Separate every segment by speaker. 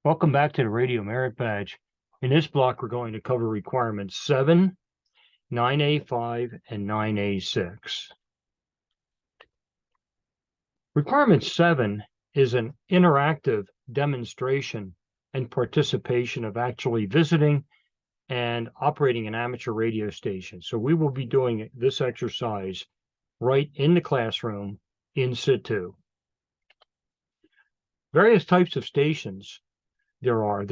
Speaker 1: Welcome back to the Radio Merit Badge. In this block, we're going to cover requirements 7, 9A5, and 9A6. Requirement 7 is an interactive demonstration and participation of actually visiting and operating an amateur radio station. So we will be doing this exercise right in the classroom in situ. Various types of stations there are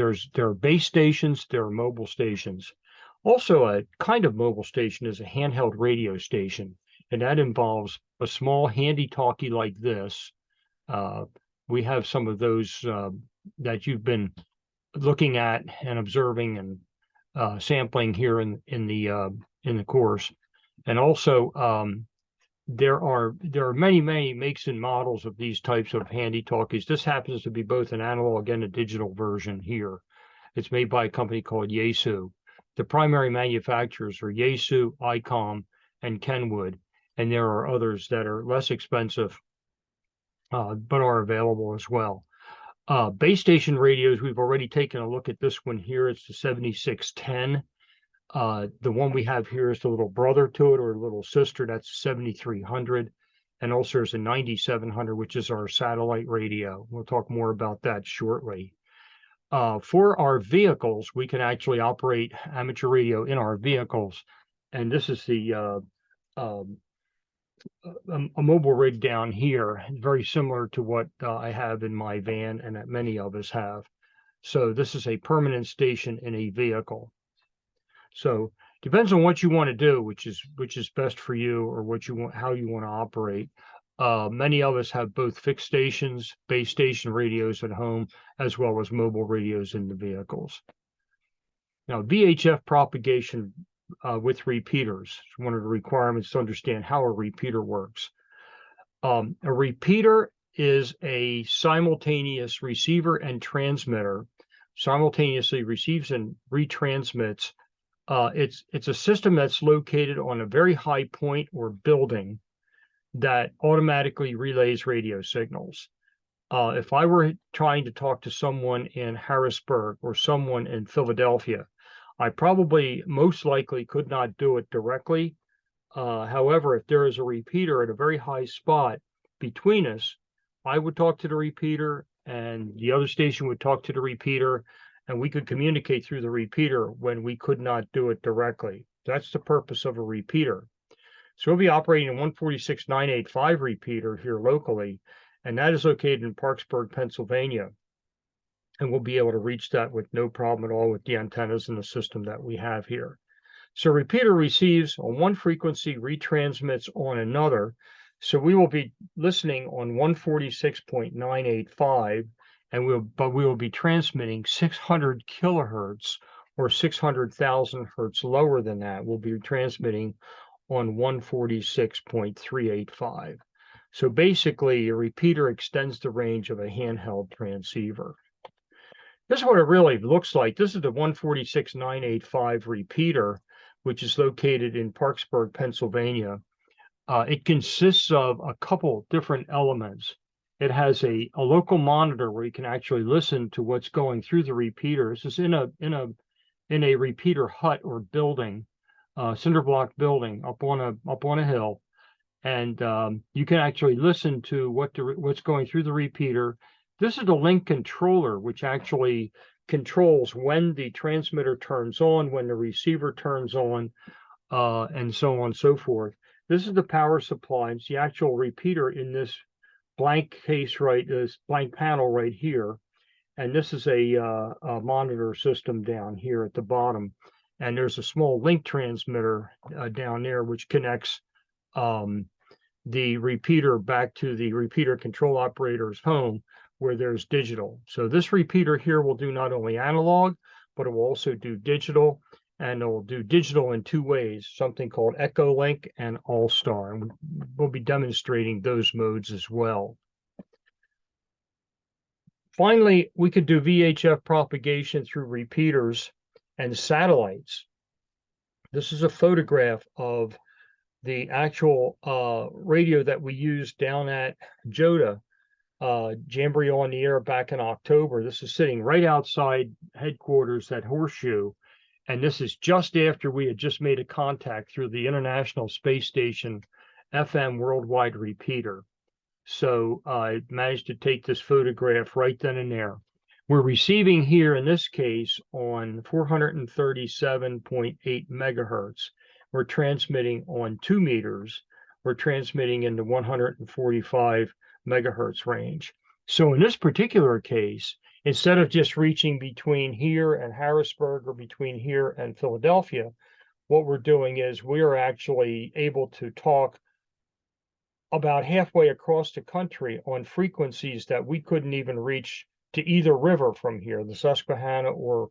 Speaker 1: base stations, there are mobile stations. Also, a kind of mobile station is a handheld radio station, and that involves a small handy talkie like this. We have some of those that you've been looking at and observing and sampling here in the course. And also, there are many makes and models of these types of handy talkies. This happens to be both an analog and a digital version here. It's made by a company called Yaesu. The primary manufacturers are Yaesu, ICOM, and Kenwood, and there are others that are less expensive but are available as well. Base station radios, we've already taken a look at this one here. It's the 7610. The one we have here is the little brother to it, or little sister. That's 7300. And also there's a 9700, which is our satellite radio. We'll talk more about that shortly. For our vehicles, we can actually operate amateur radio in our vehicles. And this is the a mobile rig down here, very similar to what I have in my van and that many of us have. So this is a permanent station in a vehicle. So depends on what you want to do, which is best for you, or what you want, how you want to operate. Many of us have both fixed stations, base station radios at home, as well as mobile radios in the vehicles. Now, VHF propagation with repeaters is one of the requirements to understand how a repeater works. A repeater is a simultaneous receiver and transmitter, simultaneously receives and retransmits. It's a system that's located on a very high point or building that automatically relays radio signals. If I were trying to talk to someone in Harrisburg or someone in Philadelphia, I probably most likely could not do it directly. However, if there is a repeater at a very high spot between us, I would talk to the repeater and the other station would talk to the repeater, and we could communicate through the repeater when we could not do it directly. That's the purpose of a repeater. So we'll be operating a 146.985 repeater here locally, and that is located in Parkersburg, Pennsylvania. And we'll be able to reach that with no problem at all with the antennas and the system that we have here. So repeater receives on one frequency, retransmits on another. So we will be listening on 146.985, and we will be transmitting 600 kilohertz or 600,000 hertz lower than that. We'll be transmitting on 146.385. So basically, a repeater extends the range of a handheld transceiver. This is what it really looks like. This is the 146.985 repeater, which is located in Parkersburg, Pennsylvania. It consists of a couple different elements. It has a local monitor where you can actually listen to what's going through the repeater. This is in a repeater hut or building, cinder block building up on a hill, and you can actually listen to what's going through the repeater. This is the link controller, which actually controls when the transmitter turns on, when the receiver turns on, and so on and so forth. This is the power supply. It's the actual repeater in this blank case, this blank panel right here. And this is a monitor system down here at the bottom. And there's a small link transmitter down there, which connects the repeater back to the repeater control operator's home, where there's digital. So this repeater here will do not only analog, but it will also do digital, and it will do digital in two ways, something called Echolink and All-Star. And we'll be demonstrating those modes as well. Finally, we could do VHF propagation through repeaters and satellites. This is a photograph of the actual radio that we use down at JOTA. Jamboree on the Air back in October. This is sitting right outside headquarters at Horseshoe. And this is just after we had just made a contact through the International Space Station FM worldwide repeater. So I managed to take this photograph right then and there. We're receiving here in this case on 437.8 megahertz. We're transmitting on 2 meters. We're transmitting in the 145 megahertz range. So in this particular case, instead of just reaching between here and Harrisburg or between here and Philadelphia, what we're doing is we are actually able to talk about halfway across the country on frequencies that we couldn't even reach to either river from here, the Susquehanna or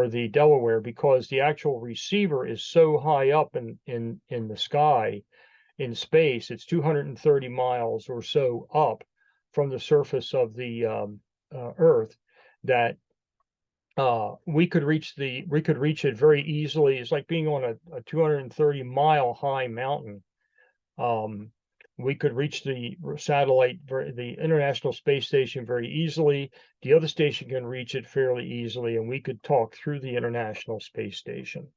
Speaker 1: the Delaware, because the actual receiver is so high up in the sky, in space. It's 230 miles or so up from the surface of the Earth, that we could reach it very easily. It's like being on a 230 mile high mountain. We could reach the satellite, the International Space Station, very easily. The other station can reach it fairly easily, and we could talk through the International Space Station.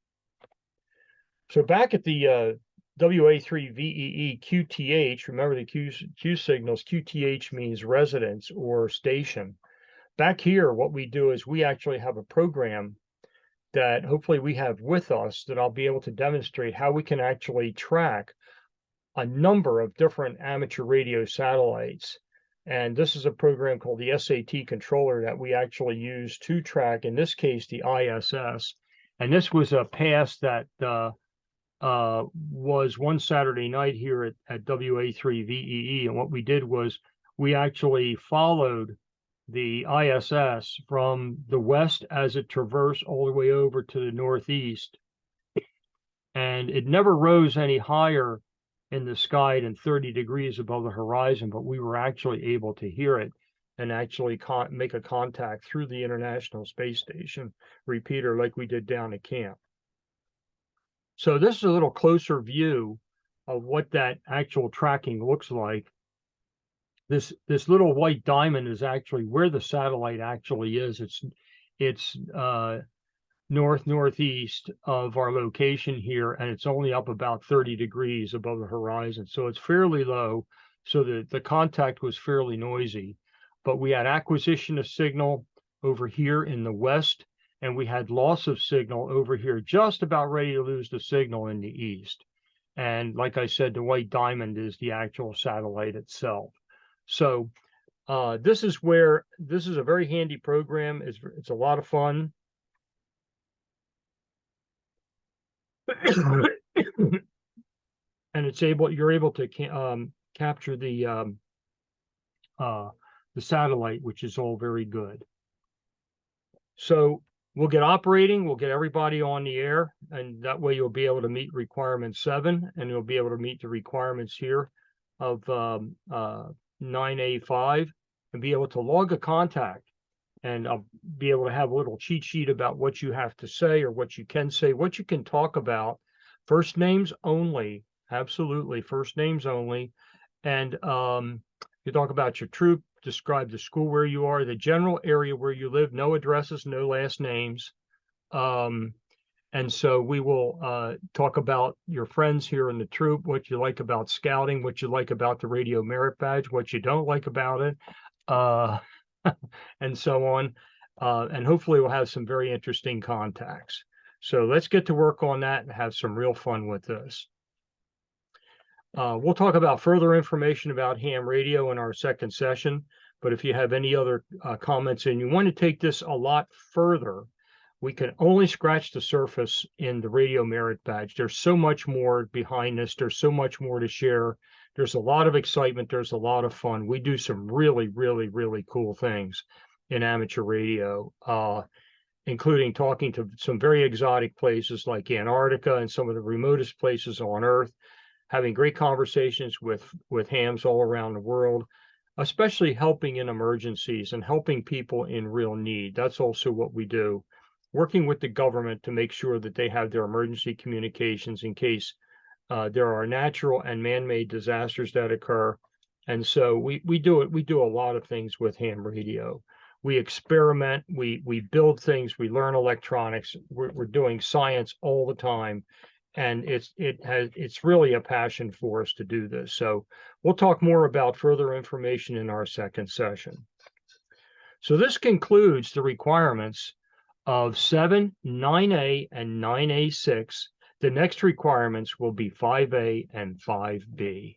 Speaker 1: So back at the WA3VEE QTH, remember the Q signals, QTH means residence or station. Back here, what we do is we actually have a program that hopefully we have with us that I'll be able to demonstrate how we can actually track a number of different amateur radio satellites. And this is a program called the SAT controller that we actually use to track, in this case, the ISS. And this was a pass that was one Saturday night here at WA3VEE. And what we did was we actually followed the ISS from the west as it traversed all the way over to the northeast. And it never rose any higher in the sky than 30 degrees above the horizon, but we were actually able to hear it and actually make a contact through the International Space Station repeater like we did down at camp. So this is a little closer view of what that actual tracking looks like. This little white diamond is actually where the satellite actually is. It's northeast of our location here, and it's only up about 30 degrees above the horizon. So it's fairly low, so the contact was fairly noisy. But we had acquisition of signal over here in the west, and we had loss of signal over here, just about ready to lose the signal in the east. And like I said, the white diamond is the actual satellite itself. So this is a very handy program. It's a lot of fun. And you're able to capture the satellite, which is all very good. So we'll get operating, we'll get everybody on the air, and that way you'll be able to meet requirement 7, and you'll be able to meet the requirements here of 9A5, and be able to log a contact. And I'll be able to have a little cheat sheet about what you have to say, or what you can say, what you can talk about. First names only, absolutely, first names only. And you talk about your troop, describe the school where you are, the general area where you live, no addresses, no last names. And so we will talk about your friends here in the troop, what you like about scouting, what you like about the Radio Merit Badge, what you don't like about it, and so on. And hopefully we'll have some very interesting contacts. So let's get to work on that and have some real fun with this. We'll talk about further information about ham radio in our second session, but if you have any other comments and you want to take this a lot further, we can only scratch the surface in the Radio Merit Badge. There's so much more behind this. There's so much more to share. There's a lot of excitement. There's a lot of fun. We do some really, really, really cool things in amateur radio, including talking to some very exotic places like Antarctica and some of the remotest places on Earth, having great conversations with hams all around the world, especially helping in emergencies and helping people in real need. That's also what we do, working with the government to make sure that they have their emergency communications in case there are natural and man-made disasters that occur, And so we do it. We do a lot of things with ham radio. We experiment. We build things. We learn electronics. We're doing science all the time, and it's really a passion for us to do this. So we'll talk more about further information in our second session. So this concludes the requirements of 7, 9A, and 9A6. The next requirements will be 5A and 5B.